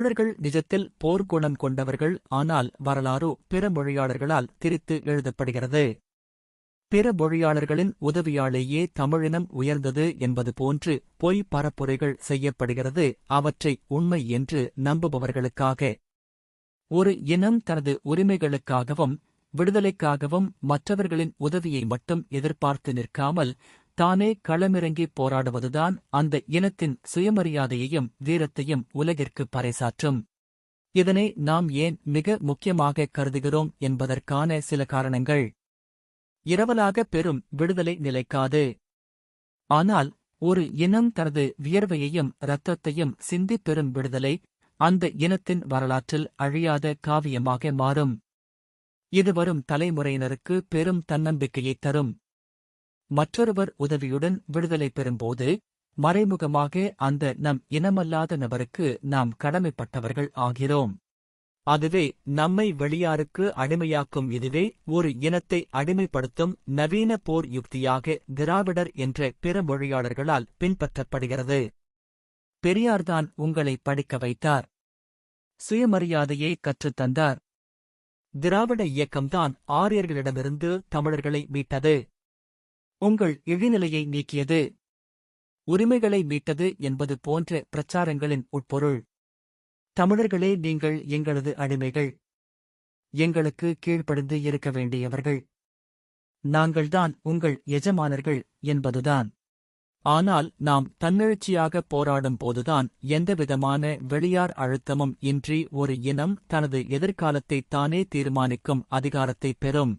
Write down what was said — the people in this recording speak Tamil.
தமிழர்கள் நிஜத்தில் போர்க்குணம் கொண்டவர்கள். ஆனால் வரலாறு பிற மொழியாளர்களால் திரித்து எழுதப்படுகிறது. பிற மொழியாளர்களின் உதவியாலேயே தமிழினம் உயர்ந்தது என்பது போன்று பொய் பரப்புரைகள் செய்யப்படுகிறது, அவற்றை உண்மை என்று நம்புபவர்களுக்காக. ஒரு இனம் தனது உரிமைகளுக்காகவும் விடுதலைக்காகவும் மற்றவர்களின் உதவியை மட்டும் எதிர்பார்த்து நிற்காமல் தானே களமிறங்கி போராடுவதுதான் அந்த இனத்தின் சுயமரியாதையையும் வீரத்தையும் உலகிற்கு பறைசாற்றும். இதனை நாம் ஏன் மிக முக்கியமாக கருதுகிறோம் என்பதற்கான சில காரணங்கள். இரவலாக பெரும் விடுதலை நிலைக்காது. ஆனால் ஒரு இனம் தனது வியர்வையையும் இரத்தத்தையும் சிந்திப் பெறும் விடுதலை அந்த இனத்தின் வரலாற்றில் அழியாத காவியமாக மாறும். இது வரும் தலைமுறையினருக்கு பெரும் தன்னம்பிக்கையைத் தரும். மற்றொருவர் உதவியுடன் விடுதலை பெறும்போது மறைமுகமாக அந்த நம் இனமல்லாத நபருக்கு நாம் கடமைப்பட்டவர்கள் ஆகிறோம். அதுவே நம்மை வெளியாருக்கு அடிமையாக்கும். இதுவே ஒரு இனத்தை அடிமைப்படுத்தும் நவீன போர் யுக்தியாக திராவிடர் என்ற பிற மொழியாளர்களால் பின்பற்றப்படுகிறது. பெரியார்தான் உங்களை படிக்க வைத்தார். சுயமரியாதையை கற்றுத்தந்தார். திராவிட இயக்கம்தான் ஆரியர்களிடமிருந்து தமிழர்களை மீட்டது. உங்கள் இழிநிலையை நீக்கியது. உரிமைகளை மீட்டது என்பது போன்ற பிரச்சாரங்களின் உட்பொருள். தமிழர்களே, நீங்கள் எங்களது அடிமைகள். எங்களுக்கு கீழ்ப்படிந்து இருக்க வேண்டியவர்கள். நாங்கள்தான் உங்கள் எஜமானர்கள் என்பதுதான். ஆனால் நாம் தன்னெழுச்சியாக போராடும் போதுதான் எந்தவிதமான வெளியார் அழுத்தமும் இன்றி ஒரு இனம் தனது எதிர்காலத்தை தானே தீர்மானிக்கும் அதிகாரத்தைப் பெறும்.